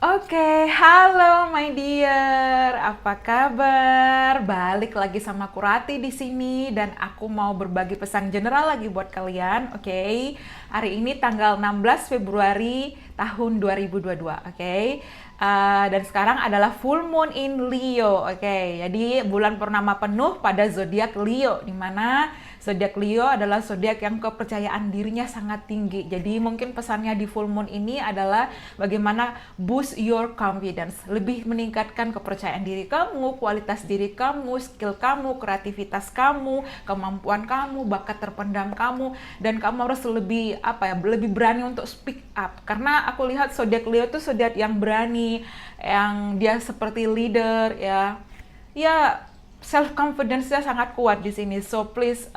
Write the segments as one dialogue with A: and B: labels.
A: Oke, halo my dear, apa kabar? Balik lagi sama Kurati di sini dan aku mau berbagi pesan general lagi buat kalian, oke? Hari ini tanggal 16 Februari tahun 2022, oke? Dan sekarang adalah full moon in Leo, oke? Jadi bulan purnama penuh pada zodiak Leo, di mana zodiak Leo adalah zodiak yang kepercayaan dirinya sangat tinggi. Jadi mungkin pesannya di full moon ini adalah bagaimana boost your confidence, lebih meningkatkan kepercayaan diri kamu, kualitas diri kamu, skill kamu, kreativitas kamu, kemampuan kamu, bakat terpendam kamu, dan kamu harus lebih berani untuk speak up. Karena aku lihat zodiak Leo itu zodiak yang berani, yang dia seperti leader ya. Ya, self confidence-nya sangat kuat di sini. So please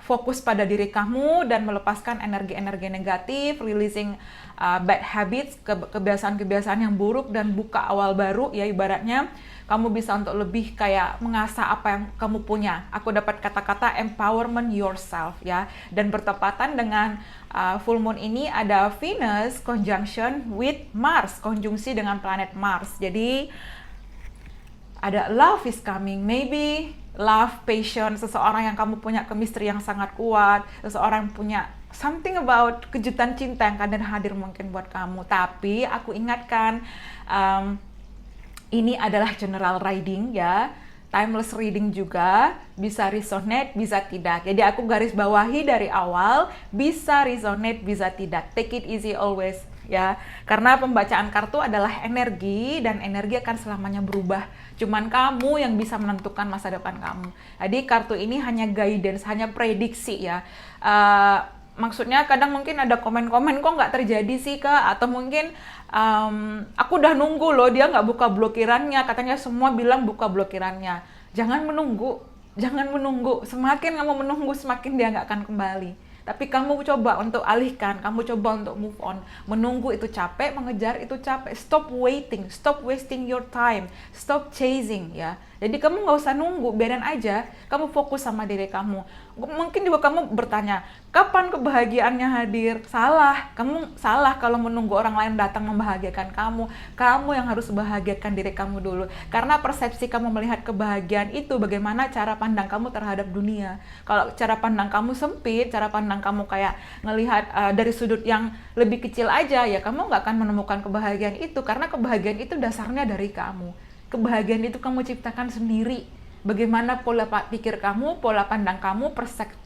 A: fokus pada diri kamu dan melepaskan energi-energi negatif, releasing bad habits, kebiasaan-kebiasaan yang buruk, dan buka awal baru ya. Ibaratnya kamu bisa untuk lebih kayak mengasah apa yang kamu punya. Aku dapat kata-kata empowerment yourself ya. Dan bertepatan dengan full moon ini ada Venus conjunction with Mars, konjungsi dengan planet Mars. Jadi ada love is coming, maybe love, passion, seseorang yang kamu punya chemistry yang sangat kuat, seseorang yang punya something about kejutan cinta yang akan hadir mungkin buat kamu. Tapi aku ingatkan, ini adalah general reading ya, timeless reading juga, bisa resonate, bisa tidak. Jadi aku garis bawahi dari awal, bisa resonate, bisa tidak. Take it easy always ya, karena pembacaan kartu adalah energi dan energi akan selamanya berubah. Cuman kamu yang bisa menentukan masa depan kamu. Jadi kartu ini hanya guidance, hanya prediksi ya. Maksudnya kadang mungkin ada komen-komen kok nggak terjadi sih kak, atau mungkin aku udah nunggu loh dia nggak buka blokirannya, katanya semua bilang buka blokirannya. Jangan menunggu, semakin kamu menunggu semakin dia nggak akan kembali. Tapi kamu coba untuk alihkan, kamu coba untuk move on. Menunggu itu capek, mengejar itu capek. Stop waiting, stop wasting your time, stop chasing ya. Jadi kamu nggak usah nunggu, biarin aja. Kamu fokus sama diri kamu. Mungkin juga kamu bertanya, kapan kebahagiaannya hadir? Salah, kamu salah kalau menunggu orang lain datang membahagiakan kamu. Kamu yang harus bahagiakan diri kamu dulu. Karena persepsi kamu melihat kebahagiaan itu bagaimana cara pandang kamu terhadap dunia. Kalau cara pandang kamu sempit, cara pandang kamu kayak ngelihat dari sudut yang lebih kecil aja, ya kamu nggak akan menemukan kebahagiaan itu. Karena kebahagiaan itu dasarnya dari kamu. Kebahagiaan itu kamu ciptakan sendiri. Bagaimana pola pikir kamu, pola pandang kamu,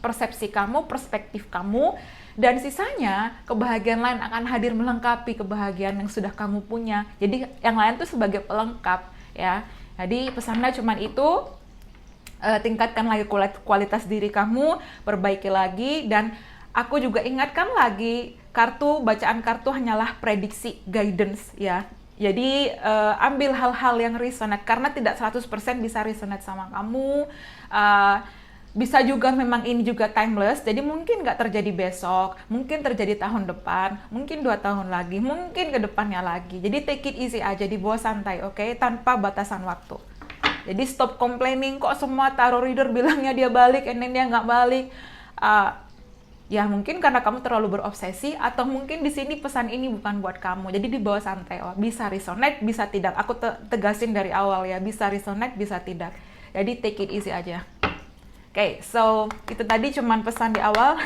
A: persepsi kamu, perspektif kamu, dan sisanya kebahagiaan lain akan hadir melengkapi kebahagiaan yang sudah kamu punya. Jadi yang lain itu sebagai pelengkap ya. Jadi pesannya cuma itu, tingkatkan lagi kualitas diri kamu, perbaiki lagi, dan aku juga ingatkan lagi, bacaan kartu hanyalah prediksi, guidance ya. Jadi ambil hal-hal yang resonate, karena tidak 100% bisa resonate sama kamu. Bisa juga memang ini juga timeless, jadi mungkin nggak terjadi besok, mungkin terjadi tahun depan, mungkin 2 tahun lagi, mungkin ke depannya lagi. Jadi take it easy aja, dibawa santai, oke? Tanpa batasan waktu. Jadi stop complaining, kok semua tarot reader bilangnya dia balik, and then dia nggak balik. Ya mungkin karena kamu terlalu berobsesi, atau mungkin di sini pesan ini bukan buat kamu. Jadi dibawa santai, bisa resonate, bisa tidak. Aku tegasin dari awal ya, bisa resonate, bisa tidak. Jadi take it easy aja. Oke, so itu tadi cuman pesan di awal.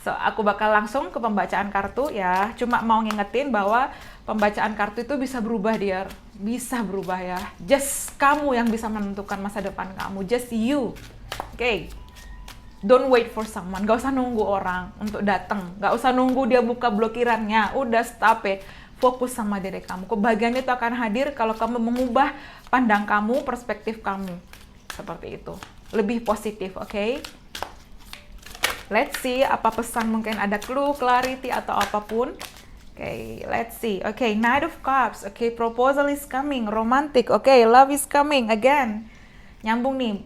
A: So aku bakal langsung ke pembacaan kartu ya. Cuma mau ngingetin bahwa pembacaan kartu itu bisa berubah dia, bisa berubah ya. Just kamu yang bisa menentukan masa depan kamu, just you. Oke. Don't wait for someone, gak usah nunggu orang untuk datang, gak usah nunggu dia buka blokirannya, udah stop it. Fokus sama diri kamu. Kebahagiaan itu akan hadir kalau kamu mengubah pandang kamu, perspektif kamu. Seperti itu. Lebih positif, oke? Let's see, apa pesan, mungkin ada clue, clarity, atau apapun. Oke, let's see. Oke, Knight of Cups. Oke, proposal is coming, romantic. Oke, love is coming again. Nyambung nih,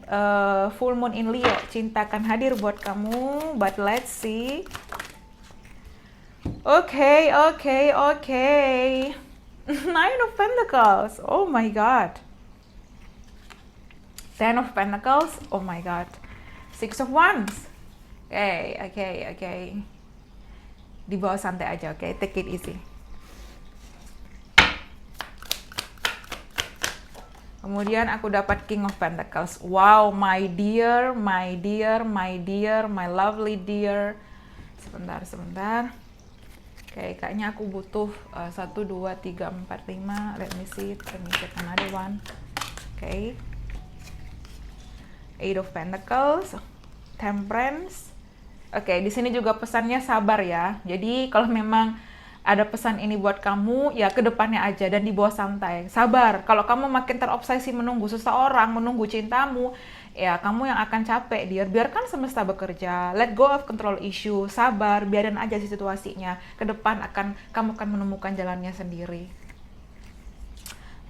A: full moon in Leo, cinta akan hadir buat kamu, but let's see. Oke. Nine of Pentacles, oh my god. Ten of Pentacles, oh my god. Six of Wands. Oke. Di bawah santai aja, oke? Take it easy. Kemudian aku dapat King of Pentacles. Wow, my dear, my dear, my dear, my lovely dear. Sebentar. Oke, kayaknya aku butuh 1, 2, 3, 4, 5. Let me see another one. Oke. Eight of Pentacles, Temperance. Oke, di sini juga pesannya sabar ya. Jadi kalau memang ada pesan ini buat kamu, ya ke depannya aja dan dibawa santai. Sabar. Kalau kamu makin terobsesi menunggu seseorang, menunggu cintamu, ya kamu yang akan capek, dear. Biarkan semesta bekerja. Let go of control issue. Sabar, biarin aja sih situasinya. Ke depan kamu akan menemukan jalannya sendiri.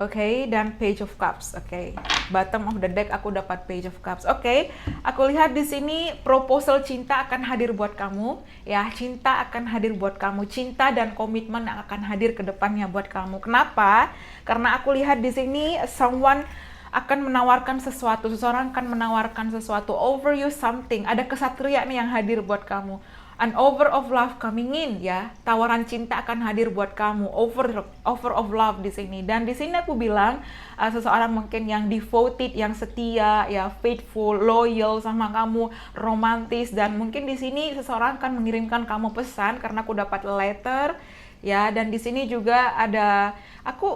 A: Oke, dan Page of Cups. Oke, bottom of the deck aku dapat Page of Cups. Oke, aku lihat di sini proposal cinta akan hadir buat kamu. Ya, cinta akan hadir buat kamu. Cinta dan komitmen yang akan hadir ke depannya buat kamu. Kenapa? Karena aku lihat di sini someone akan menawarkan sesuatu. Seseorang akan menawarkan sesuatu. Over you something. Ada kesatria nih yang hadir buat kamu. An offer of love coming in, ya. Tawaran cinta akan hadir buat kamu. Offer of love di sini. Dan di sini aku bilang seseorang mungkin yang devoted, yang setia, ya, faithful, loyal sama kamu, romantis, dan mungkin di sini seseorang akan mengirimkan kamu pesan karena aku dapat letter. Ya, dan di sini juga ada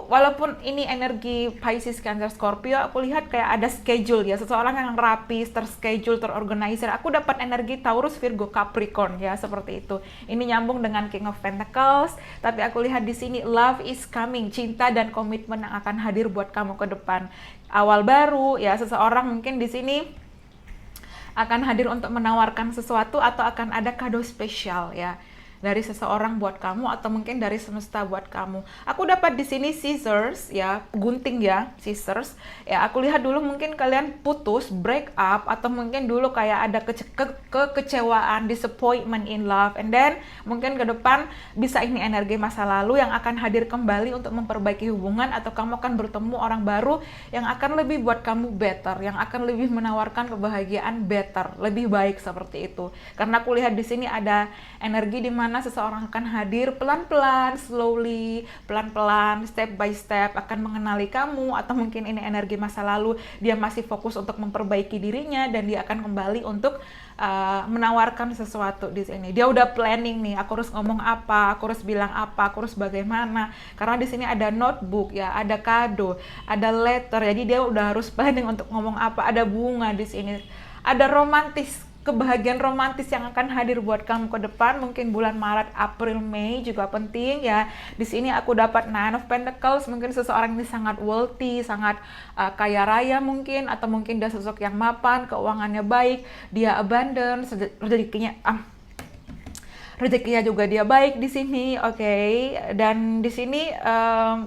A: walaupun ini energi Pisces, Cancer, Scorpio, aku lihat kayak ada schedule ya, seseorang yang rapi, terschedule, terorganisir. Aku dapat energi Taurus, Virgo, Capricorn ya, seperti itu. Ini nyambung dengan King of Pentacles, tapi aku lihat di sini love is coming, cinta dan komitmen yang akan hadir buat kamu ke depan. Awal baru ya, seseorang mungkin di sini akan hadir untuk menawarkan sesuatu atau akan ada kado spesial ya, dari seseorang buat kamu atau mungkin dari semesta buat kamu. Aku dapat di sini scissors ya, gunting ya, scissors. Ya, aku lihat dulu mungkin kalian putus, break up, atau mungkin dulu kayak ada kekecewaan, disappointment in love, and then mungkin ke depan bisa ini energi masa lalu yang akan hadir kembali untuk memperbaiki hubungan, atau kamu akan bertemu orang baru yang akan lebih buat kamu better, yang akan lebih menawarkan kebahagiaan better, lebih baik seperti itu. Karena aku lihat di sini ada energi di mana seseorang akan hadir pelan-pelan, slowly, pelan-pelan, step by step, akan mengenali kamu, atau mungkin ini energi masa lalu, dia masih fokus untuk memperbaiki dirinya dan dia akan kembali untuk menawarkan sesuatu di sini. Dia udah planning nih, aku harus ngomong apa, aku harus bilang apa, aku harus bagaimana. Karena di sini ada notebook ya, ada kado, ada letter. Jadi dia udah harus planning untuk ngomong apa, ada bunga di sini. Ada romantis, kebahagiaan romantis yang akan hadir buat kamu ke depan, mungkin bulan Maret, April, Mei juga penting ya. Di sini aku dapat Nine of Pentacles, mungkin seseorang ini sangat wealthy, sangat kaya raya mungkin, atau mungkin dia sosok yang mapan, keuangannya baik, dia abundance, rezekinya juga dia baik di sini, oke. Dan di sini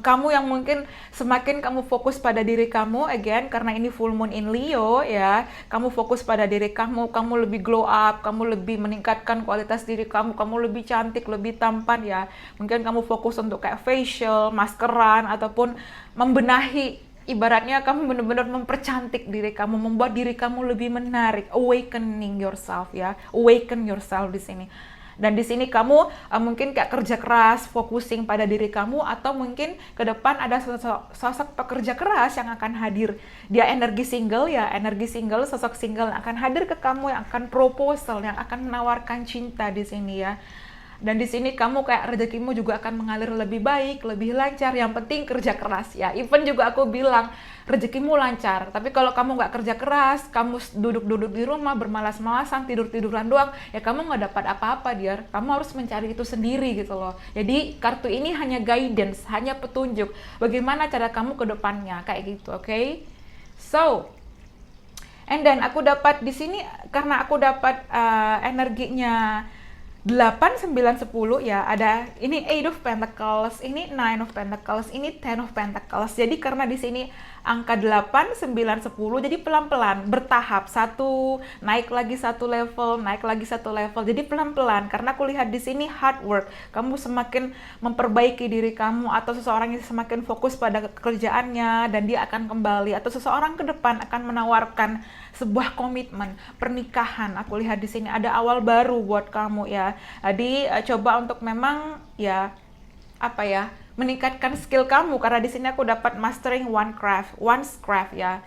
A: kamu yang mungkin semakin kamu fokus pada diri kamu, again karena ini full moon in Leo ya, kamu fokus pada diri kamu, kamu lebih glow up, kamu lebih meningkatkan kualitas diri kamu, kamu lebih cantik, lebih tampan ya. Mungkin kamu fokus untuk kayak facial, maskeran, ataupun membenahi. Ibaratnya kamu benar-benar mempercantik diri kamu, membuat diri kamu lebih menarik, awakening yourself ya, awaken yourself di sini. Dan di sini kamu mungkin kayak kerja keras, focusing pada diri kamu, atau mungkin ke depan ada sosok pekerja keras yang akan hadir. Dia energi single ya, energi single, sosok single yang akan hadir ke kamu, yang akan proposal, yang akan menawarkan cinta di sini ya. Dan di sini kamu kayak rezekimu juga akan mengalir lebih baik, lebih lancar. Yang penting kerja keras ya. Even juga aku bilang rezekimu lancar. Tapi kalau kamu nggak kerja keras, kamu duduk-duduk di rumah bermalas-malasan, tidur-tiduran doang, ya kamu nggak dapat apa-apa, dear. Kamu harus mencari itu sendiri gitu loh. Jadi kartu ini hanya guidance, hanya petunjuk. Bagaimana cara kamu ke depannya kayak gitu, oke? So, and then aku dapat di sini karena aku dapat energinya 8, 9, 10 ya, ada ini 8 of Pentacles, ini 9 of Pentacles, ini 10 of Pentacles. Jadi karena di sini angka 8, 9, 10, jadi pelan-pelan, bertahap, naik lagi satu level, naik lagi satu level. Jadi pelan-pelan, karena aku lihat di sini hard work. Kamu semakin memperbaiki diri kamu, atau seseorang yang semakin fokus pada pekerjaannya dan dia akan kembali, atau seseorang ke depan akan menawarkan sebuah komitmen pernikahan. Aku lihat di sini ada awal baru buat kamu ya. Jadi coba untuk memang ya meningkatkan skill kamu, karena di sini aku dapat mastering one craft ya,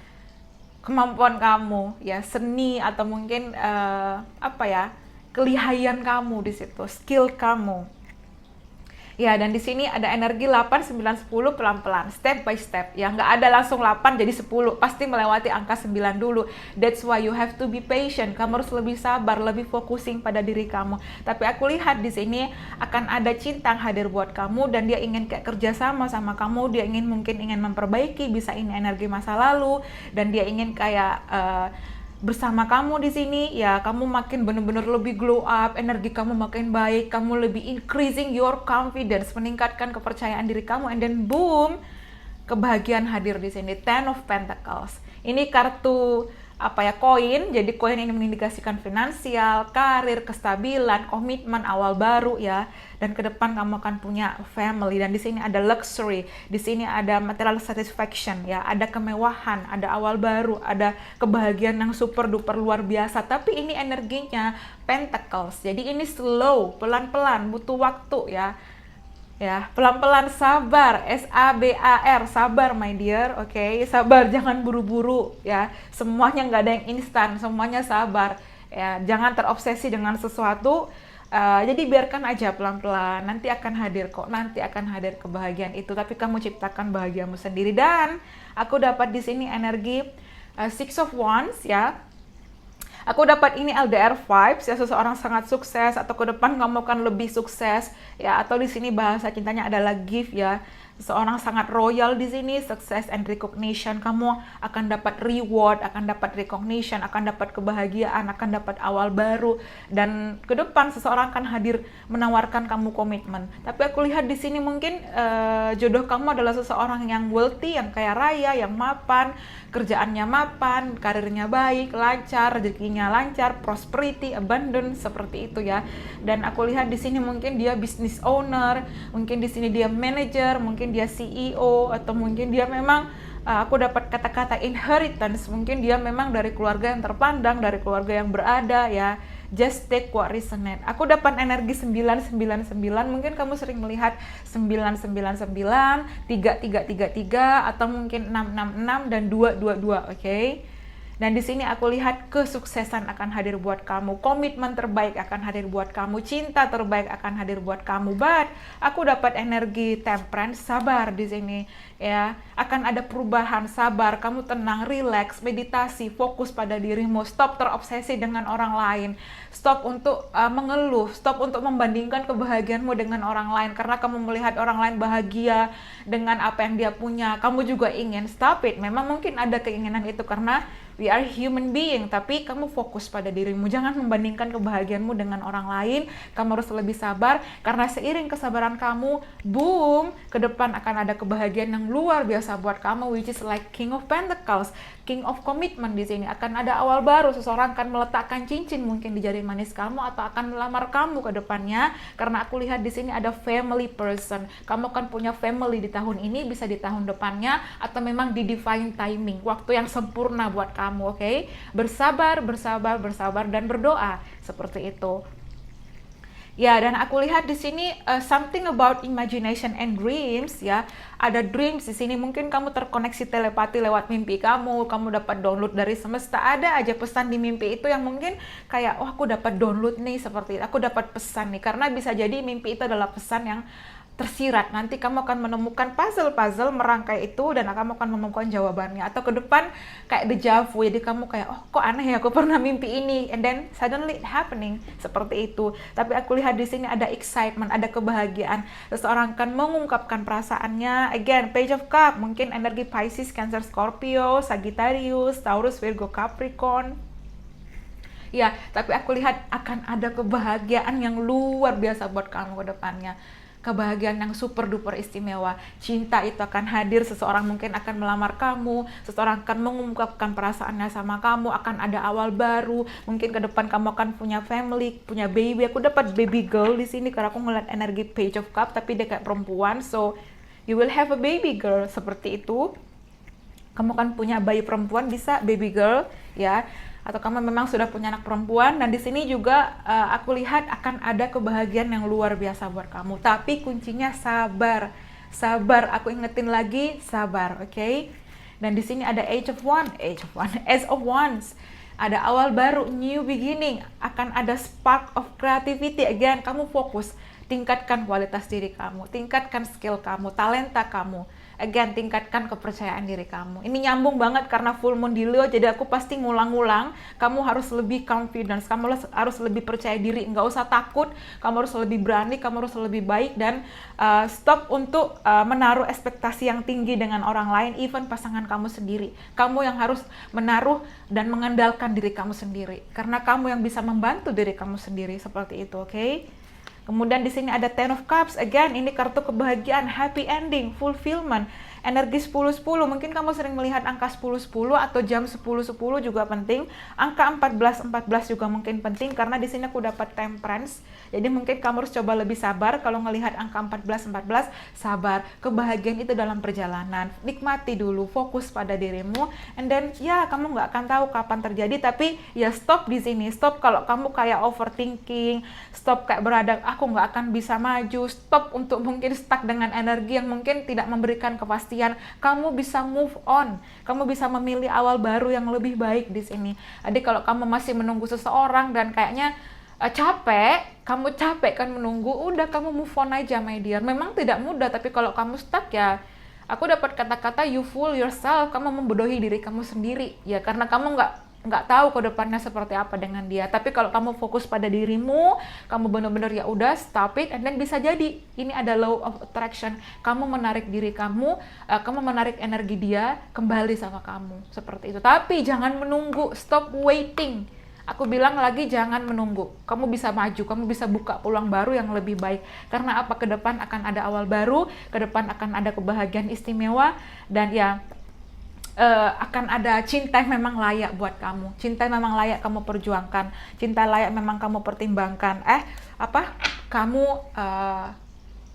A: kemampuan kamu ya, seni atau mungkin kelihayan kamu di situ, skill kamu. Ya, dan di sini ada energi 8, 9, 10 pelan-pelan, step by step. Ya, nggak ada langsung 8 jadi 10, pasti melewati angka 9 dulu. That's why you have to be patient. Kamu harus lebih sabar, lebih focusing pada diri kamu. Tapi aku lihat di sini akan ada cinta yang hadir buat kamu, dan dia ingin kayak kerja sama kamu, dia mungkin ingin memperbaiki, bisa ini energi masa lalu, dan dia ingin kayak bersama kamu di sini ya, kamu makin benar-benar lebih glow up, energi kamu makin baik, kamu lebih increasing your confidence, meningkatkan kepercayaan diri kamu, and then boom, kebahagiaan hadir di sini. Ten of Pentacles. Ini kartu koin. Jadi koin ini mengindikasikan finansial, karir, kestabilan, komitmen awal baru ya. Dan ke depan kamu akan punya family, dan di sini ada luxury, di sini ada material satisfaction ya, ada kemewahan, ada awal baru, ada kebahagiaan yang super duper luar biasa. Tapi ini energinya Pentacles. Jadi ini slow, pelan-pelan, butuh waktu ya. Ya, pelan-pelan, sabar, SABAR, sabar my dear, oke, sabar, jangan buru-buru ya, semuanya nggak ada yang instan, semuanya sabar ya, jangan terobsesi dengan sesuatu, jadi biarkan aja pelan-pelan, nanti akan hadir kok, nanti akan hadir kebahagiaan itu, tapi kamu ciptakan bahagiamu sendiri. Dan aku dapat di sini energi Six of Wands ya. Aku dapat ini LDR vibes ya, seseorang sangat sukses, atau ke depan kamu akan lebih sukses ya, atau di sini bahasa cintanya adalah gift ya. Seseorang sangat royal di sini, success and recognition. Kamu akan dapat reward, akan dapat recognition, akan dapat kebahagiaan, akan dapat awal baru, dan ke depan seseorang akan hadir menawarkan kamu komitmen. Tapi aku lihat di sini mungkin jodoh kamu adalah seseorang yang wealthy, yang kaya raya, yang mapan, kerjaannya mapan, karirnya baik, lancar, rezekinya lancar, prosperity, abundance, seperti itu ya. Dan aku lihat di sini mungkin dia business owner, mungkin di sini dia manager, mungkin dia CEO, atau mungkin dia memang aku dapat kata-kata inheritance, mungkin dia memang dari keluarga yang terpandang, dari keluarga yang berada ya. Just take what resonate. Aku dapat energi 999, mungkin kamu sering melihat 999, 3333, atau mungkin 666 dan 222, oke? Dan di sini aku lihat kesuksesan akan hadir buat kamu, komitmen terbaik akan hadir buat kamu, cinta terbaik akan hadir buat kamu. But aku dapat energi temperance, sabar di sini ya. Akan ada perubahan, sabar, kamu tenang, relax, meditasi, fokus pada dirimu, stop terobsesi dengan orang lain, stop untuk mengeluh, stop untuk membandingkan kebahagiaanmu dengan orang lain, karena kamu melihat orang lain bahagia dengan apa yang dia punya, kamu juga ingin. Stop it. Memang mungkin ada keinginan itu karena we are human being, tapi kamu fokus pada dirimu, jangan membandingkan kebahagiaanmu dengan orang lain. Kamu harus lebih sabar, karena seiring kesabaran kamu, boom, ke depan akan ada kebahagiaan yang luar biasa buat kamu, which is like King of Pentacles, King of Commitment. Di sini akan ada awal baru, seseorang akan meletakkan cincin mungkin di jari manis kamu, atau akan melamar kamu ke depannya, karena aku lihat di sini ada family person. Kamu akan punya family di tahun ini, bisa di tahun depannya, atau memang di divine timing, waktu yang sempurna buat kamu, oke? Bersabar, bersabar, bersabar, dan berdoa, seperti itu. Ya, dan aku lihat di sini something about imagination and dreams ya. Ada dreams di sini, mungkin kamu terkoneksi telepati lewat mimpi kamu dapat download dari semesta. Ada aja pesan di mimpi itu yang mungkin kayak, oh aku dapat download nih, seperti itu. Aku dapat pesan nih, karena bisa jadi mimpi itu adalah pesan yang tersirat. Nanti kamu akan menemukan puzzle-puzzle merangkai itu, dan kamu akan menemukan jawabannya. Atau ke depan kayak deja vu, jadi kamu kayak, oh kok aneh ya, aku pernah mimpi ini, and then suddenly it happening, seperti itu. Tapi aku lihat di sini ada excitement, ada kebahagiaan. Seseorang akan mengungkapkan perasaannya. Again, Page of Cup, mungkin energi Pisces, Cancer, Scorpio, Sagittarius, Taurus, Virgo, Capricorn. Ya, tapi aku lihat akan ada kebahagiaan yang luar biasa buat kamu ke depannya. Kebahagiaan yang super duper istimewa. Cinta itu akan hadir, seseorang mungkin akan melamar kamu, seseorang akan mengungkapkan perasaannya sama kamu, akan ada awal baru, mungkin ke depan kamu akan punya family, punya baby. Aku dapat baby girl di sini karena aku ngeliat energi Page of Cup, tapi dia kayak perempuan, so you will have a baby girl, seperti itu. Kamu akan punya bayi perempuan, bisa baby girl ya, atau kamu memang sudah punya anak perempuan. Dan di sini juga aku lihat akan ada kebahagiaan yang luar biasa buat kamu, tapi kuncinya sabar. Sabar, aku ingetin lagi, sabar, oke? Dan di sini ada Age of Wands. Ada awal baru, new beginning, akan ada spark of creativity. Again, kamu fokus, tingkatkan kualitas diri kamu, tingkatkan skill kamu, talenta kamu. Again, tingkatkan kepercayaan diri kamu. Ini nyambung banget karena full moon di Leo, jadi aku pasti ngulang-ngulang. Kamu harus lebih confidence, kamu harus lebih percaya diri, nggak usah takut. Kamu harus lebih berani, kamu harus lebih baik, dan stop untuk menaruh ekspektasi yang tinggi dengan orang lain, even pasangan kamu sendiri. Kamu yang harus menaruh dan mengandalkan diri kamu sendiri, karena kamu yang bisa membantu diri kamu sendiri, seperti itu, oke? Kemudian di sini ada Ten of Cups, again ini kartu kebahagiaan, happy ending, fulfillment, energi 10-10, mungkin kamu sering melihat angka 10-10 atau jam 10-10 juga penting, angka 14-14 juga mungkin penting, karena di sini aku dapat Temperance, jadi mungkin kamu harus coba lebih sabar kalau melihat angka 14-14, sabar, kebahagiaan itu dalam perjalanan, nikmati dulu, fokus pada dirimu, and then ya kamu nggak akan tahu kapan terjadi, tapi ya stop di sini, stop kalau kamu kayak overthinking, stop kayak beradab, aku nggak akan bisa maju, stop untuk mungkin stuck dengan energi yang mungkin tidak memberikan kepastian. Kamu bisa move on, kamu bisa memilih awal baru yang lebih baik di sini. Jadi kalau kamu masih menunggu seseorang dan kayaknya kamu capek kan menunggu, udah kamu move on aja my dear. Memang tidak mudah, tapi kalau kamu stuck ya, aku dapat kata-kata you fool yourself, kamu membodohi diri kamu sendiri ya, karena kamu nggak tahu ke depannya seperti apa dengan dia. Tapi kalau kamu fokus pada dirimu, kamu benar-benar ya udah stop it, and then bisa jadi ini ada law of attraction, kamu menarik diri kamu, kamu menarik energi dia kembali sama kamu, seperti itu. Tapi jangan menunggu, stop waiting. Aku bilang lagi, jangan menunggu. Kamu bisa maju, kamu bisa buka peluang baru yang lebih baik. Karena apa? Ke depan akan ada awal baru, ke depan akan ada kebahagiaan istimewa, dan ya akan ada cinta yang memang layak buat kamu, cinta yang memang layak kamu perjuangkan, cinta layak memang kamu pertimbangkan. Kamu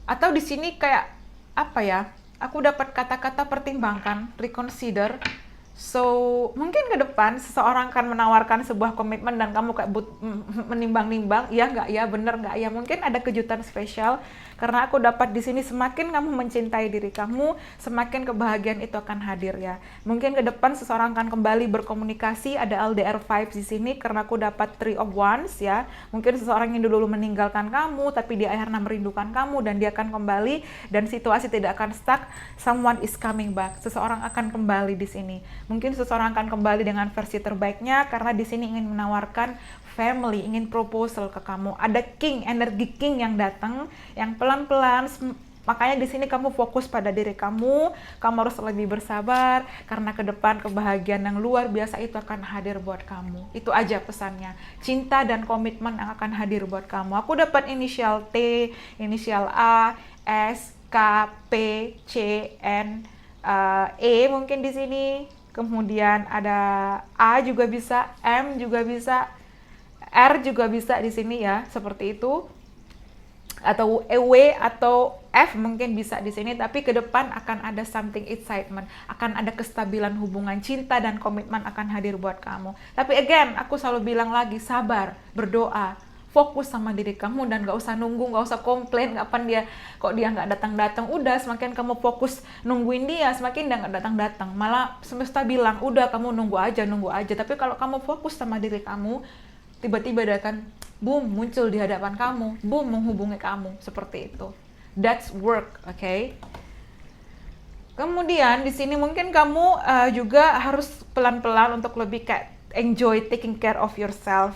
A: atau di sini kayak apa ya? Aku dapat kata-kata pertimbangkan, reconsider. So mungkin ke depan seseorang akan menawarkan sebuah komitmen dan kamu kayak menimbang-nimbang, iya nggak ya, bener nggak ya, mungkin ada kejutan spesial. Karena aku dapat di sini semakin kamu mencintai diri kamu, semakin kebahagiaan itu akan hadir ya. Mungkin ke depan seseorang akan kembali berkomunikasi, ada LDR vibes di sini karena aku dapat Three of Wands ya. Mungkin seseorang yang dulu meninggalkan kamu, tapi dia akhirnya merindukan kamu dan dia akan kembali dan situasi tidak akan stuck. Someone is coming back. Seseorang akan kembali di sini. Mungkin seseorang akan kembali dengan versi terbaiknya karena di sini ingin menawarkan family, ingin proposal ke kamu. Ada king, energi king yang datang, yang pelan-pelan. Makanya di sini kamu fokus pada diri kamu harus lebih bersabar karena ke depan kebahagiaan yang luar biasa itu akan hadir buat kamu. Itu aja pesannya. Cinta dan komitmen yang akan hadir buat kamu. Aku dapat inisial T, inisial A, S, K, P, C, N, E mungkin di sini. Kemudian ada A juga bisa, M juga bisa, R juga bisa di sini ya, seperti itu. Atau W atau F mungkin bisa di sini, tapi ke depan akan ada something excitement, akan ada kestabilan hubungan, cinta dan komitmen akan hadir buat kamu. Tapi again, aku selalu bilang lagi, sabar, berdoa, fokus sama diri kamu dan gak usah nunggu, gak usah komplain kapan dia nggak datang-datang. Udah semakin kamu fokus nungguin dia, semakin dia nggak datang-datang. Malah semesta bilang udah kamu nunggu aja. Tapi kalau kamu fokus sama diri kamu, tiba-tiba dia akan boom muncul di hadapan kamu, boom menghubungi kamu, seperti itu. That's work, okay? Kemudian di sini mungkin kamu juga harus pelan-pelan untuk lebih kayak enjoy taking care of yourself.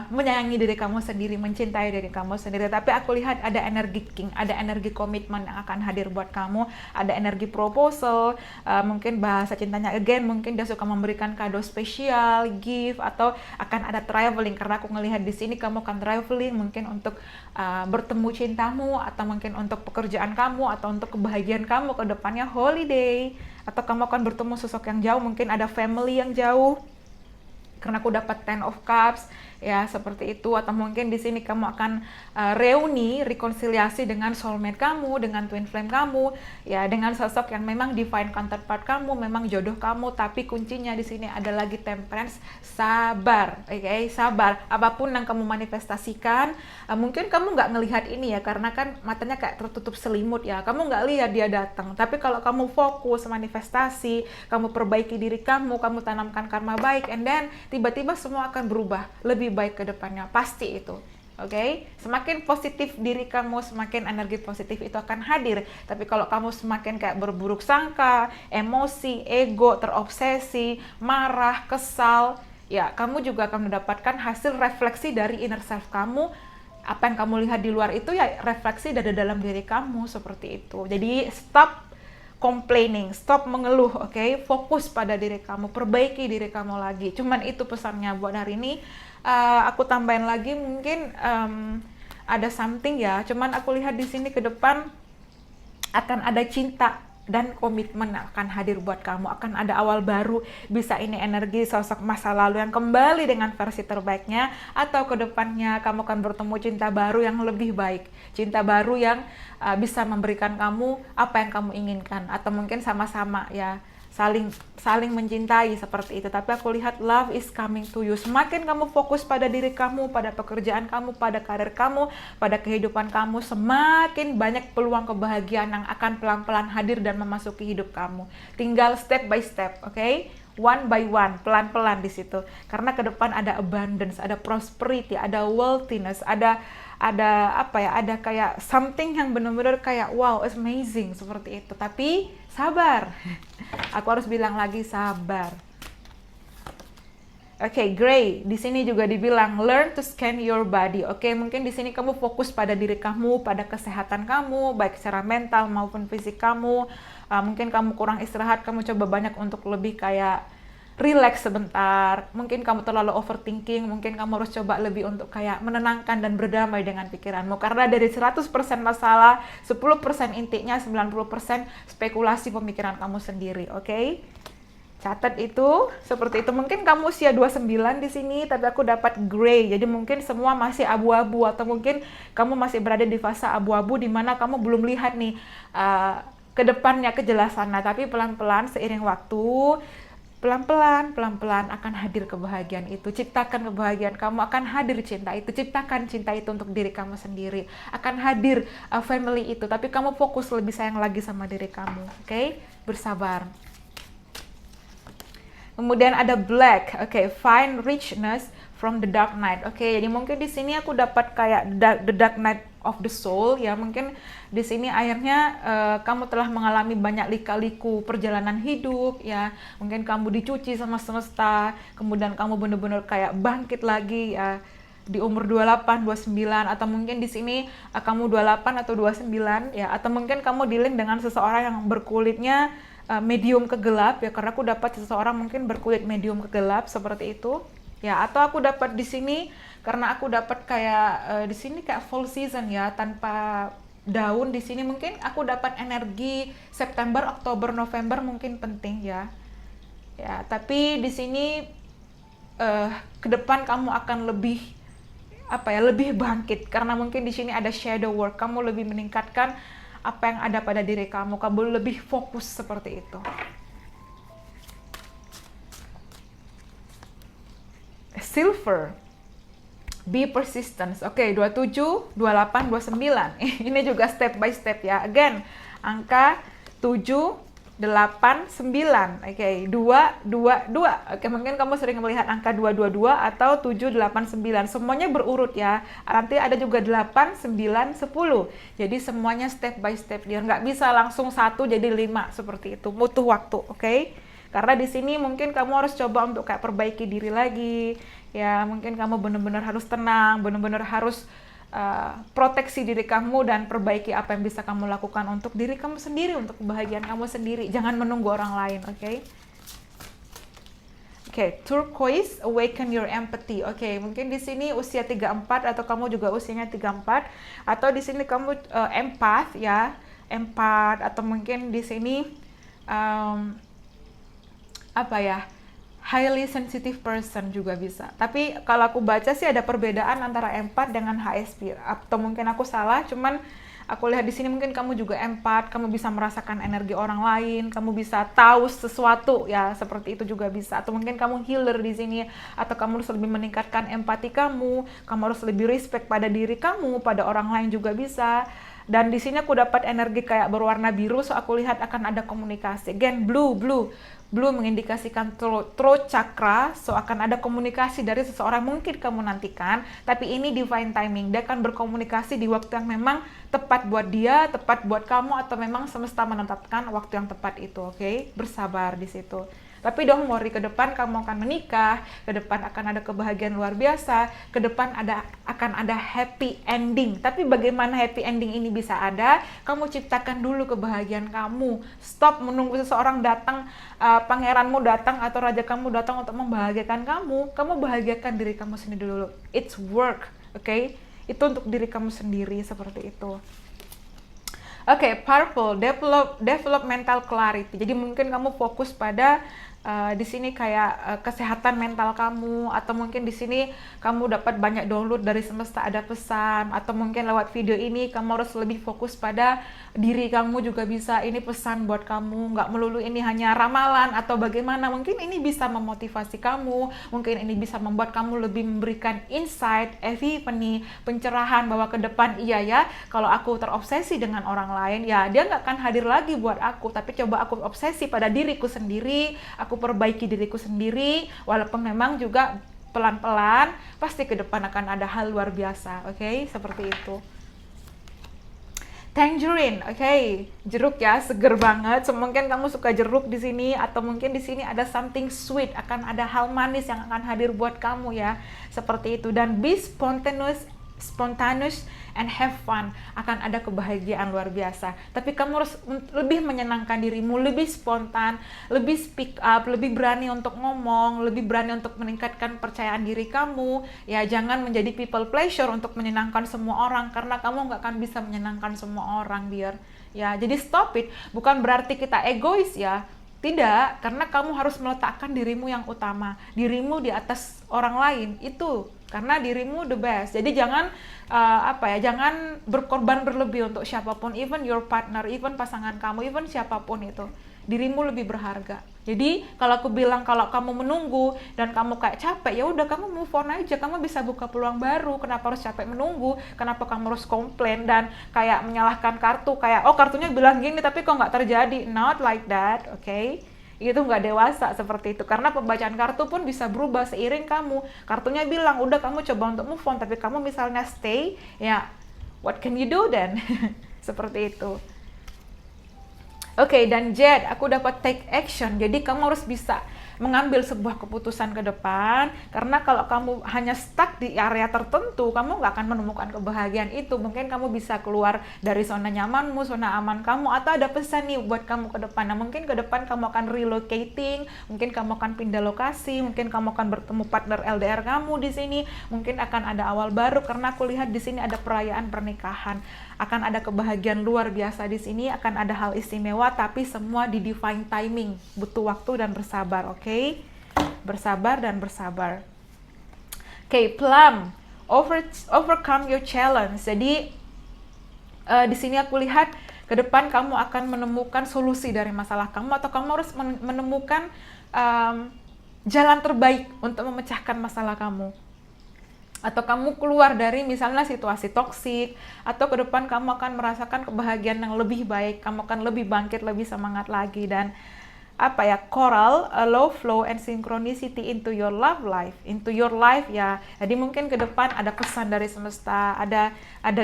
A: Menyayangi diri kamu sendiri, mencintai diri kamu sendiri. Tapi aku lihat ada energi king, ada energi komitmen yang akan hadir buat kamu, ada energi proposal, mungkin bahasa cintanya again, mungkin dia suka memberikan kado spesial, gift, atau akan ada traveling. Karena aku ngelihat di sini kamu akan traveling, mungkin untuk bertemu cintamu, atau mungkin untuk pekerjaan kamu, atau untuk kebahagiaan kamu ke depannya, holiday, atau kamu akan bertemu sosok yang jauh, mungkin ada family yang jauh. karena aku dapat Ten of Cups ya, seperti itu. Atau mungkin di sini kamu akan reuni, rekonsiliasi dengan soulmate kamu, dengan twin flame kamu ya, dengan sosok yang memang divine counterpart kamu, memang jodoh kamu. Tapi kuncinya di sini ada lagi Temperance, sabar, oke, sabar. Apapun yang kamu manifestasikan, mungkin kamu nggak ngelihat ini ya, karena kan matanya kayak tertutup selimut ya, kamu nggak lihat dia datang. Tapi kalau kamu fokus manifestasi, kamu perbaiki diri kamu tanamkan karma baik, and then tiba-tiba semua akan berubah lebih baik ke depannya, pasti itu. Oke, semakin positif diri kamu, semakin energi positif itu akan hadir. Tapi kalau kamu semakin kayak berburuk sangka, emosi, ego, terobsesi, marah, kesal, ya kamu juga akan mendapatkan hasil refleksi dari inner self kamu. Apa yang kamu lihat di luar itu ya refleksi dari dalam diri kamu, seperti itu. Jadi stop complaining, stop mengeluh, oke? Fokus pada diri kamu, perbaiki diri kamu lagi. Cuman itu pesannya buat hari ini. Aku tambahin lagi mungkin ada something ya. Cuman aku lihat di sini ke depan akan ada cinta dan komitmen akan hadir buat kamu, akan ada awal baru. Bisa ini energi sosok masa lalu yang kembali dengan versi terbaiknya, atau ke depannya kamu akan bertemu cinta baru yang lebih baik, cinta baru yang bisa memberikan kamu apa yang kamu inginkan, atau mungkin sama-sama ya saling mencintai, seperti itu. Tapi aku lihat love is coming to you. Semakin kamu fokus pada diri kamu, pada pekerjaan kamu, pada karir kamu, pada kehidupan kamu, semakin banyak peluang kebahagiaan yang akan pelan-pelan hadir dan memasuki hidup kamu. Tinggal step by step, oke? One by one, pelan-pelan di situ. Karena ke depan ada abundance, ada prosperity, ada wealthiness, ada apa ya, ada kayak something yang benar-benar kayak wow, it's amazing, seperti itu. Tapi sabar. Aku harus bilang lagi sabar. Oke, Gray, di sini juga dibilang learn to scan your body. Oke, mungkin di sini kamu fokus pada diri kamu, pada kesehatan kamu, baik secara mental maupun fisik kamu. Mungkin kamu kurang istirahat, kamu coba banyak untuk lebih kayak relax sebentar. Mungkin kamu terlalu overthinking, mungkin kamu harus coba lebih untuk kayak menenangkan dan berdamai dengan pikiranmu. Karena dari 100% masalah, 10% intinya, 90% spekulasi pemikiran kamu sendiri, oke? Catat itu, seperti itu. Mungkin kamu usia 29 di sini, tapi aku dapat gray. Jadi mungkin semua masih abu-abu, atau mungkin kamu masih berada di fase abu-abu di mana kamu belum lihat nih ke depannya kejelasannya. Tapi pelan-pelan seiring waktu, pelan-pelan akan hadir kebahagiaan itu. Ciptakan kebahagiaan kamu, akan hadir cinta itu. Ciptakan cinta itu untuk diri kamu sendiri. Akan hadir family itu, tapi kamu fokus lebih sayang lagi sama diri kamu, oke? Bersabar. Kemudian ada black, oke, find richness from the dark night. Oke, jadi mungkin di sini aku dapat kayak the dark night of the soul ya. Mungkin di sini akhirnya kamu telah mengalami banyak lika-liku perjalanan hidup ya. Mungkin kamu dicuci sama semesta, kemudian kamu benar-benar kayak bangkit lagi ya di umur 28, 29, atau mungkin di sini kamu 28 atau 29 ya, atau mungkin kamu dealing dengan seseorang yang berkulitnya medium ke gelap ya, karena aku dapat seseorang mungkin berkulit medium ke gelap, seperti itu. Ya, atau aku dapat di sini karena aku dapat kayak di sini kayak fall season ya, tanpa daun. Di sini mungkin aku dapat energi September, Oktober, November mungkin penting ya. Ya, tapi di sini ke depan kamu akan lebih lebih bangkit, karena mungkin di sini ada shadow work. Kamu lebih meningkatkan apa yang ada pada diri kamu lebih fokus, seperti itu. Silver, be persistent. Oke, 27, 28, 29. Ini juga step by step ya. Again, angka 7, 8, 9. Oke, 2, 2, 2. Oke, mungkin kamu sering melihat angka 2, 2, 2 atau 7, 8, 9. Semuanya berurut ya. Nanti ada juga 8, 9, 10. Jadi semuanya step by step. Dia nggak bisa langsung 1 jadi 5 seperti itu. Butuh waktu, oke? Karena di sini mungkin kamu harus coba untuk kayak perbaiki diri lagi. Ya, mungkin kamu benar-benar harus tenang, benar-benar harus proteksi diri kamu dan perbaiki apa yang bisa kamu lakukan untuk diri kamu sendiri, untuk kebahagiaan kamu sendiri. Jangan menunggu orang lain, oke? Oke, turquoise, awaken your empathy. Oke, mungkin di sini usia 34 atau kamu juga usianya 34, atau di sini kamu empath ya, empath, atau mungkin di sini highly sensitive person juga bisa. Tapi kalau aku baca sih ada perbedaan antara empath dengan HSP. Atau mungkin aku salah, cuman aku lihat di sini mungkin kamu juga empath, kamu bisa merasakan energi orang lain, kamu bisa tahu sesuatu ya, seperti itu juga bisa. Atau mungkin kamu healer di sini, atau kamu harus lebih meningkatkan empati kamu harus lebih respect pada diri kamu, pada orang lain juga bisa. Dan di sini aku dapat energi kayak berwarna biru, so aku lihat akan ada komunikasi. Again, blue mengindikasikan throat chakra, so akan ada komunikasi dari seseorang mungkin kamu nantikan, tapi ini divine timing, dia akan berkomunikasi di waktu yang memang tepat buat dia, tepat buat kamu, atau memang semesta menetapkan waktu yang tepat itu, oke? Bersabar di situ. Tapi don't worry, ke depan kamu akan menikah, ke depan akan ada kebahagiaan luar biasa, ke depan akan ada happy ending. Tapi bagaimana happy ending ini bisa ada? Kamu ciptakan dulu kebahagiaan kamu. Stop menunggu seseorang datang, pangeranmu datang atau raja kamu datang untuk membahagiakan kamu. Kamu bahagiakan diri kamu sendiri dulu. It's work, oke? Itu untuk diri kamu sendiri, seperti itu. Oke, purple, develop mental clarity. Jadi mungkin kamu fokus pada di sini kayak kesehatan mental kamu, atau mungkin di sini kamu dapat banyak download dari semesta, ada pesan, atau mungkin lewat video ini kamu harus lebih fokus pada diri kamu juga bisa. Ini pesan buat kamu, nggak melulu ini hanya ramalan atau bagaimana. Mungkin ini bisa memotivasi kamu, mungkin ini bisa membuat kamu lebih memberikan insight, epiphany, pencerahan bahwa ke depan iya ya, kalau aku terobsesi dengan orang lain, ya dia nggak akan hadir lagi buat aku, tapi coba aku obsesi pada diriku sendiri, aku perbaiki diriku sendiri, walaupun memang juga pelan-pelan, pasti ke depan akan ada hal luar biasa, oke? Seperti itu. Tangerine, oke, jeruk ya, seger banget. So, mungkin kamu suka jeruk di sini, atau mungkin di sini ada something sweet, akan ada hal manis yang akan hadir buat kamu ya, seperti itu. Dan be spontaneous and have fun, akan ada kebahagiaan luar biasa. Tapi kamu harus lebih menyenangkan dirimu, lebih spontan, lebih speak up, lebih berani untuk ngomong, lebih berani untuk meningkatkan percayaan diri kamu. Ya, jangan menjadi people pleasure untuk menyenangkan semua orang, karena kamu nggak akan bisa menyenangkan semua orang, dear. Ya, jadi stop it. Bukan berarti kita egois ya. Tidak, karena kamu harus meletakkan dirimu yang utama, dirimu di atas orang lain, itu karena dirimu the best. Jadi jangan jangan berkorban berlebih untuk siapapun, even your partner, even pasangan kamu, even siapapun itu. Dirimu lebih berharga. Jadi kalau aku bilang kalau kamu menunggu dan kamu kayak capek, ya udah kamu move on aja, kamu bisa buka peluang baru. Kenapa harus capek menunggu? Kenapa kamu harus komplain dan kayak menyalahkan kartu, kayak oh kartunya bilang gini tapi kok nggak terjadi? Not like that, okay? Itu nggak dewasa seperti itu, karena pembacaan kartu pun bisa berubah seiring kamu. Kartunya bilang udah kamu coba untuk move on, tapi kamu misalnya stay, ya what can you do then? Seperti itu. Oke, dan Jet, aku dapat take action. Jadi kamu harus bisa mengambil sebuah keputusan ke depan, karena kalau kamu hanya stuck di area tertentu, kamu nggak akan menemukan kebahagiaan itu. Mungkin kamu bisa keluar dari zona nyamanmu, zona aman kamu, atau ada pesan nih buat kamu ke depan. Nah, mungkin ke depan kamu akan relocating, mungkin kamu akan pindah lokasi, mungkin kamu akan bertemu partner LDR kamu di sini, mungkin akan ada awal baru, karena aku lihat di sini ada perayaan pernikahan. Akan ada kebahagiaan luar biasa di sini, akan ada hal istimewa, tapi semua di divine timing, butuh waktu dan bersabar, oke? Bersabar dan bersabar. Oke, Plum, overcome your challenge. Jadi di sini aku lihat ke depan kamu akan menemukan solusi dari masalah kamu, atau kamu harus menemukan jalan terbaik untuk memecahkan masalah kamu. Atau kamu keluar dari misalnya situasi toksik, atau ke depan kamu akan merasakan kebahagiaan yang lebih baik, kamu akan lebih bangkit, lebih semangat lagi. Dan coral, allow flow and synchronicity into your love life, ya. Jadi mungkin ke depan ada pesan dari semesta, ada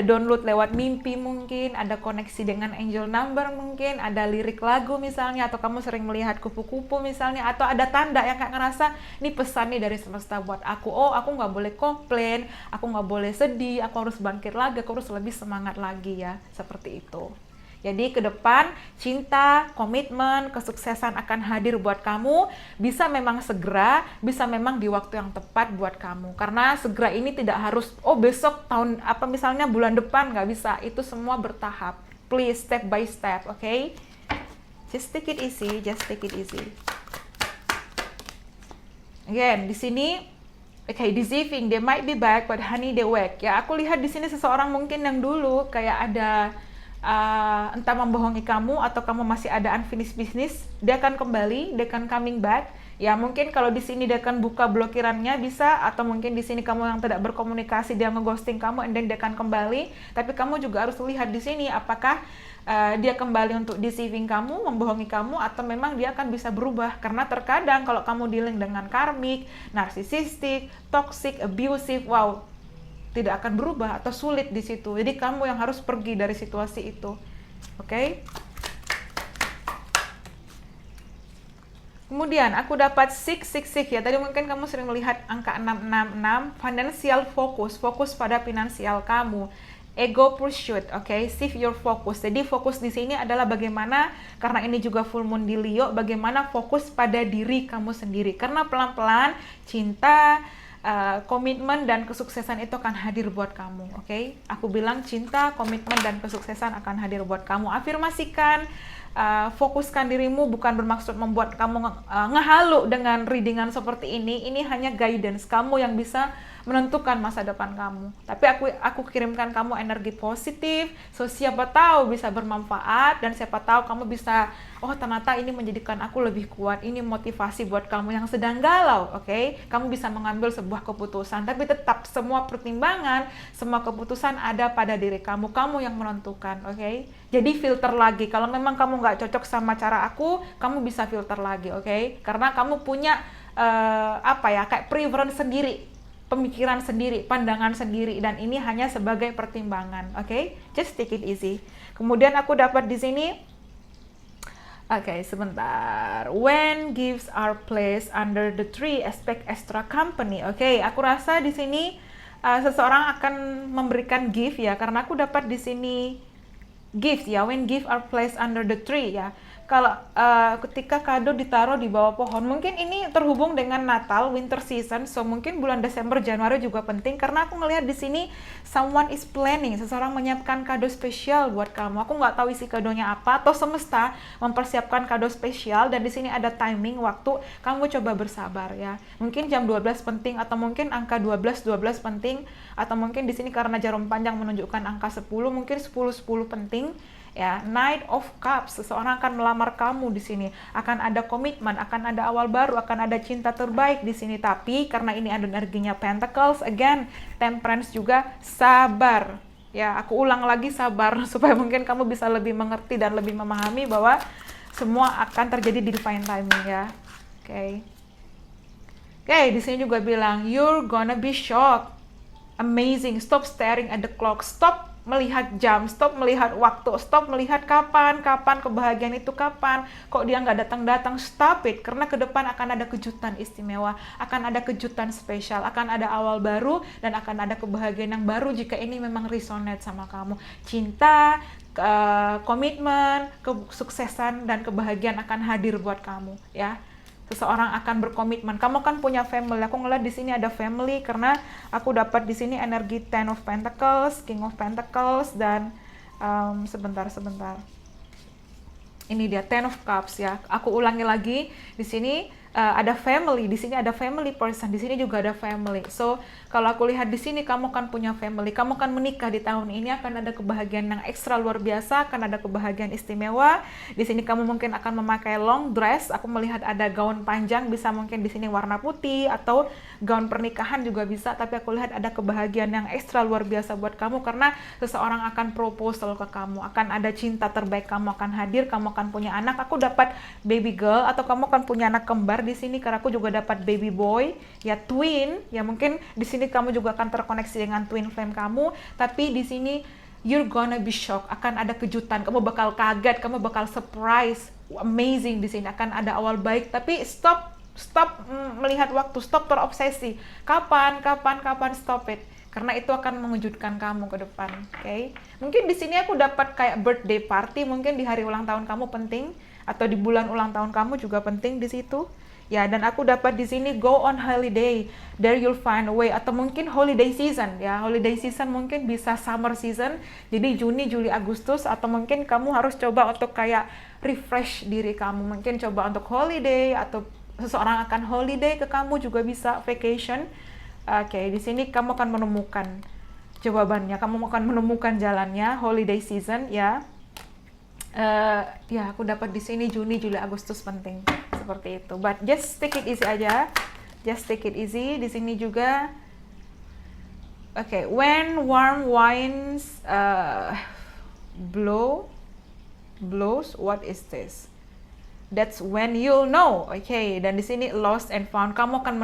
A: download lewat mimpi mungkin, ada koneksi dengan angel number mungkin, ada lirik lagu misalnya, atau kamu sering melihat kupu-kupu misalnya, atau ada tanda yang kayak ngerasa ini pesan nih dari semesta buat aku. Oh, aku nggak boleh komplain, aku nggak boleh sedih, aku harus bangkit lagi, aku harus lebih semangat lagi ya, seperti itu. Jadi ke depan cinta, komitmen, kesuksesan akan hadir buat kamu, bisa memang segera, bisa memang di waktu yang tepat buat kamu. Karena segera ini tidak harus, oh besok, tahun misalnya bulan depan, nggak bisa. Itu semua bertahap. Please, step by step, okay? Just take it easy, just take it easy. Again, di sini, okay, deceiving, they might be back, but honey, they whack. Ya, aku lihat di sini seseorang mungkin yang dulu kayak ada entah membohongi kamu atau kamu masih ada unfinished business, dia akan kembali, dia akan coming back. Ya, mungkin kalau di sini dia akan buka blokirannya bisa, atau mungkin di sini kamu yang tidak berkomunikasi, dia ngeghosting kamu, and then dia akan kembali. Tapi kamu juga harus lihat di sini apakah dia kembali untuk deceiving kamu, membohongi kamu, atau memang dia akan bisa berubah. Karena terkadang kalau kamu dealing dengan karmik, narsisistik, toxic, abusive, wow, tidak akan berubah atau sulit di situ. Jadi kamu yang harus pergi dari situasi itu. Oke? Kemudian aku dapat 666 ya. Tadi mungkin kamu sering melihat angka 666, financial fokus pada finansial kamu. Ego pursuit, okay? Shift your focus. Jadi fokus di sini adalah bagaimana, karena ini juga full moon di Leo, bagaimana fokus pada diri kamu sendiri. Karena pelan-pelan cinta, komitmen dan kesuksesan itu akan hadir buat kamu, okay? Aku bilang cinta, komitmen dan kesuksesan akan hadir buat kamu. Afirmasikan, fokuskan dirimu, bukan bermaksud membuat kamu ngehalu dengan readingan seperti ini. Ini hanya guidance kamu yang bisa menentukan masa depan kamu. Tapi aku kirimkan kamu energi positif, so siapa tahu bisa bermanfaat, dan siapa tahu kamu bisa, oh ternyata ini menjadikan aku lebih kuat, ini motivasi buat kamu yang sedang galau, oke? Kamu bisa mengambil sebuah keputusan, tapi tetap semua pertimbangan, semua keputusan ada pada diri kamu, kamu yang menentukan, oke? Jadi filter lagi, kalau memang kamu nggak cocok sama cara aku, kamu bisa filter lagi, oke? Karena kamu punya kayak preference sendiri, pemikiran sendiri, pandangan sendiri, dan ini hanya sebagai pertimbangan, oke? Just take it easy. Kemudian aku dapat di sini, oke, sebentar. When gifts are placed under the tree, expect extra company. Oke, aku rasa di sini seseorang akan memberikan gift ya, karena aku dapat di sini gift ya. When gifts are placed under the tree ya. Kalau ketika kado ditaruh di bawah pohon, mungkin ini terhubung dengan Natal, winter season, so mungkin bulan Desember, Januari juga penting, karena aku ngelihat di sini someone is planning, seseorang menyiapkan kado spesial buat kamu. Aku nggak tahu isi kadonya apa, atau semesta mempersiapkan kado spesial, dan di sini ada timing waktu, kamu coba bersabar ya. Mungkin jam 12 penting, atau mungkin angka 12 penting, atau mungkin di sini karena jarum panjang menunjukkan angka 10, mungkin 10 penting. Ya, Knight of Cups, seseorang akan melamar kamu di sini, akan ada komitmen, akan ada awal baru, akan ada cinta terbaik di sini. Tapi karena ini ada energinya Pentacles, again, Temperance juga, sabar. Ya, aku ulang lagi, sabar, supaya mungkin kamu bisa lebih mengerti dan lebih memahami bahwa semua akan terjadi di divine timing ya. Oke. Oke, di sini juga bilang you're gonna be shocked. Amazing, stop staring at the clock, stop melihat jam, stop melihat waktu, stop melihat kapan kebahagiaan itu, kapan kok dia nggak datang, stop it, karena ke depan akan ada kejutan istimewa, akan ada kejutan spesial, akan ada awal baru, dan akan ada kebahagiaan yang baru jika ini memang resonate sama kamu. Cinta, komitmen, kesuksesan, dan kebahagiaan akan hadir buat kamu ya. Seseorang akan berkomitmen. Kamu kan punya family. Aku ngeliat di sini ada family karena aku dapat di sini energi Ten of Pentacles, King of Pentacles, dan sebentar. Ini dia Ten of Cups ya. Aku ulangi lagi di sini. Ada family, di sini ada family person, di sini juga ada family. So, kalau aku lihat di sini kamu kan punya family, kamu kan menikah di tahun ini, akan ada kebahagiaan yang ekstra luar biasa, akan ada kebahagiaan istimewa. Di sini kamu mungkin akan memakai long dress, aku melihat ada gaun panjang, bisa mungkin di sini warna putih atau gaun pernikahan juga bisa, tapi aku lihat ada kebahagiaan yang ekstra luar biasa buat kamu karena seseorang akan proposal ke kamu, akan ada cinta terbaik, kamu akan hadir, kamu akan punya anak. Aku dapat baby girl atau kamu akan punya anak kembar di sini, karena aku juga dapat baby boy ya, twin ya, mungkin di sini kamu juga akan terkoneksi dengan twin flame kamu. Tapi di sini you're gonna be shocked, akan ada kejutan, kamu bakal kaget, kamu bakal surprise, amazing. Di sini akan ada awal baik, tapi stop melihat waktu, stop terobsesi kapan, stop it, karena itu akan mengejutkan kamu ke depan. Oke? Mungkin di sini aku dapat kayak birthday party, mungkin di hari ulang tahun kamu penting, atau di bulan ulang tahun kamu juga penting di situ. Ya, dan aku dapat di sini go on holiday, there you'll find a way, atau mungkin holiday season ya. Holiday season mungkin bisa summer season, jadi Juni, Juli, Agustus, atau mungkin kamu harus coba untuk kayak refresh diri kamu, mungkin coba untuk holiday atau seseorang akan holiday ke kamu juga bisa, vacation. Oke, di sini kamu akan menemukan jawabannya, kamu akan menemukan jalannya, holiday season ya. Ya, aku dapat di sini Juni, Juli, Agustus penting seperti itu. But just take it easy aja, just take it easy. Di sini juga, okay, when warm winds blows, what is this? That's when you'll know. Okay, dan di sini lost and found, kamu akan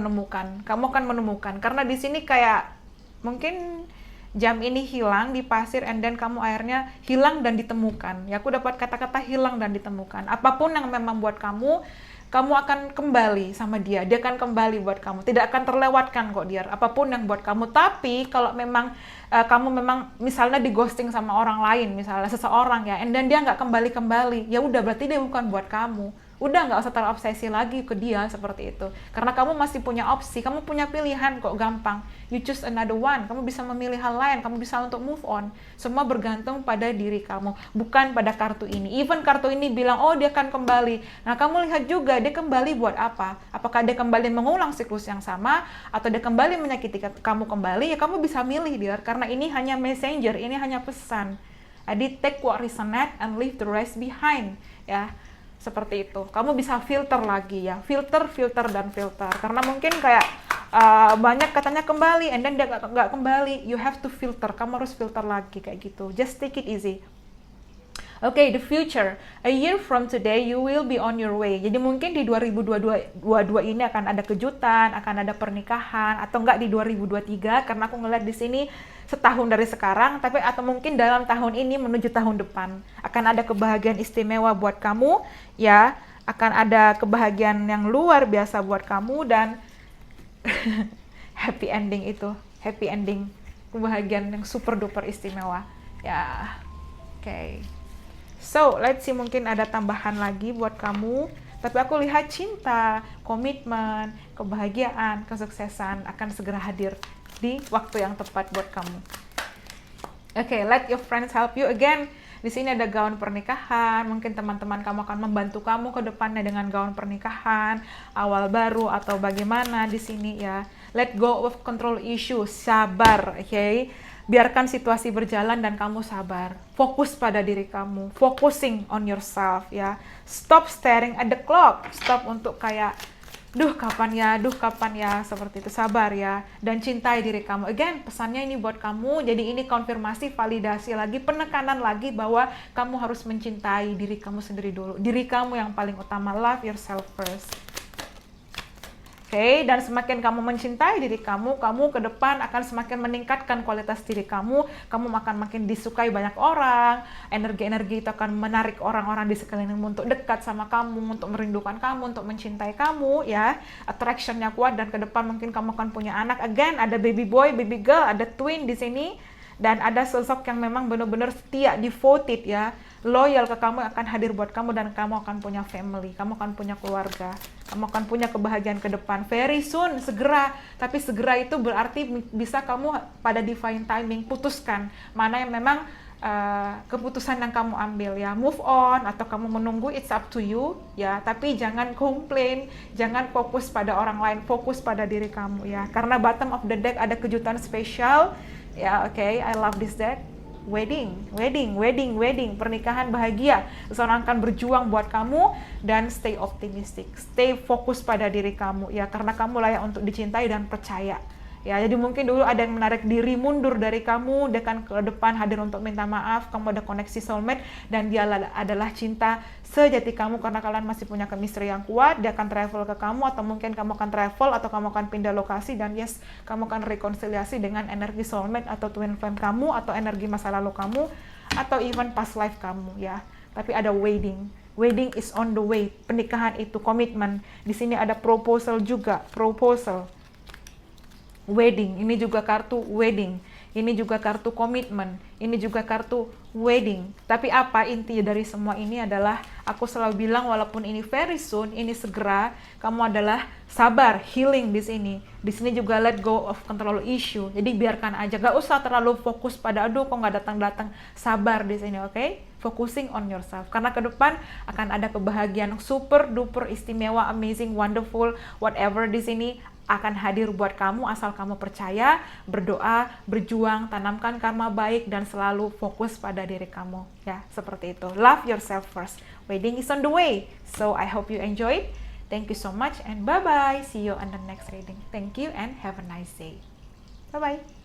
A: menemukan, karena di sini kayak mungkin jam ini hilang di pasir, and then kamu akhirnya hilang dan ditemukan. Ya, aku dapat kata-kata hilang dan ditemukan. Apapun yang memang buat kamu akan kembali sama dia. Dia akan kembali buat kamu. Tidak akan terlewatkan kok dia. Apapun yang buat kamu. Tapi kalau memang kamu memang misalnya di ghosting sama orang lain, misalnya seseorang ya, and then dia nggak kembali, ya udah berarti dia bukan buat kamu. Udah nggak usah terobsesi lagi ke dia seperti itu. Karena kamu masih punya opsi, kamu punya pilihan kok, gampang. You choose another one, kamu bisa memilih hal lain, kamu bisa untuk move on. Semua bergantung pada diri kamu, bukan pada kartu ini. Even kartu ini bilang, oh dia akan kembali. Nah, kamu lihat juga, dia kembali buat apa? Apakah dia kembali mengulang siklus yang sama, atau dia kembali menyakiti kamu kembali? Ya kamu bisa milih dia, karena ini hanya messenger, ini hanya pesan. Jadi take what resonate and leave the rest behind, ya. Seperti itu, kamu bisa filter lagi ya, filter, karena mungkin kayak banyak katanya kembali, and then dia nggak kembali, you have to filter, kamu harus filter lagi kayak gitu, just take it easy. Okay, the future. A year from today, you will be on your way. Jadi mungkin di 2022 ini akan ada kejutan, akan ada pernikahan, atau enggak di 2023, karena aku ngeliat di sini setahun dari sekarang, tapi atau mungkin dalam tahun ini menuju tahun depan. Akan ada kebahagiaan istimewa buat kamu, ya. Akan ada kebahagiaan yang luar biasa buat kamu, dan happy ending itu. Happy ending. Kebahagiaan yang super duper istimewa. Ya, oke. So, let's see, mungkin ada tambahan lagi buat kamu. Tapi aku lihat cinta, komitmen, kebahagiaan, kesuksesan akan segera hadir di waktu yang tepat buat kamu. Okay, let your friends help you again. Di sini ada gaun pernikahan. Mungkin teman-teman kamu akan membantu kamu ke depannya dengan gaun pernikahan, awal baru atau bagaimana di sini ya. Let go of control issue. Sabar, okay? Biarkan situasi berjalan dan kamu sabar. Fokus pada diri kamu. Focusing on yourself ya. Stop staring at the clock. Stop untuk kayak, duh kapan ya, seperti itu. Sabar ya. Dan cintai diri kamu. Again, pesannya ini buat kamu. Jadi ini konfirmasi, validasi lagi, penekanan lagi bahwa kamu harus mencintai diri kamu sendiri dulu. Diri kamu yang paling utama. Love yourself first. Oke, dan semakin kamu mencintai diri kamu ke depan akan semakin meningkatkan kualitas diri kamu akan makin disukai banyak orang, energi-energi itu akan menarik orang-orang di sekelilingmu untuk dekat sama kamu, untuk merindukan kamu, untuk mencintai kamu, ya, attraction-nya kuat, dan ke depan mungkin kamu akan punya anak, again, ada baby boy, baby girl, ada twin di sini, dan ada sosok yang memang benar-benar setia, devoted ya, loyal ke kamu, akan hadir buat kamu, dan kamu akan punya family, kamu akan punya keluarga, kamu akan punya kebahagiaan ke depan, very soon, segera. Tapi segera itu berarti bisa kamu pada divine timing putuskan mana yang memang keputusan yang kamu ambil ya, move on atau kamu menunggu, it's up to you ya. Tapi jangan komplain, jangan fokus pada orang lain, fokus pada diri kamu ya. Karena bottom of the deck ada kejutan spesial ya. Oke, I love this deck. Wedding, pernikahan bahagia. Seseorang akan berjuang buat kamu, dan stay optimistic, stay fokus pada diri kamu ya, karena kamu layak untuk dicintai dan percaya. Ya, jadi mungkin dulu ada yang menarik diri mundur dari kamu, dia kan ke depan hadir untuk minta maaf, kamu ada koneksi soulmate, dan dia adalah cinta sejati kamu, karena kalian masih punya chemistry yang kuat, dia akan travel ke kamu, atau mungkin kamu akan travel, atau kamu akan pindah lokasi, dan yes, kamu akan rekonsiliasi dengan energi soulmate, atau twin flame kamu, atau energi masa lalu kamu, atau even past life kamu, ya. Tapi ada wedding is on the way, pernikahan itu, komitmen, di sini ada proposal juga, wedding, ini juga kartu wedding ini juga kartu komitmen, ini juga kartu wedding. Tapi apa inti dari semua ini adalah, aku selalu bilang walaupun ini very soon, ini segera, kamu adalah sabar, healing di sini. Di sini juga let go of control issue. Jadi biarkan aja, gak usah terlalu fokus pada aduh kok gak datang-datang. Sabar di sini, oke? Focusing on yourself. Karena ke depan akan ada kebahagiaan super duper istimewa, amazing, wonderful, whatever di sini akan hadir buat kamu asal kamu percaya, berdoa, berjuang, tanamkan karma baik dan selalu fokus pada diri kamu. Ya, seperti itu. Love yourself first. Wedding is on the way. So I hope you enjoy. Thank you so much and bye-bye. See you on the next reading. Thank you and have a nice day. Bye-bye.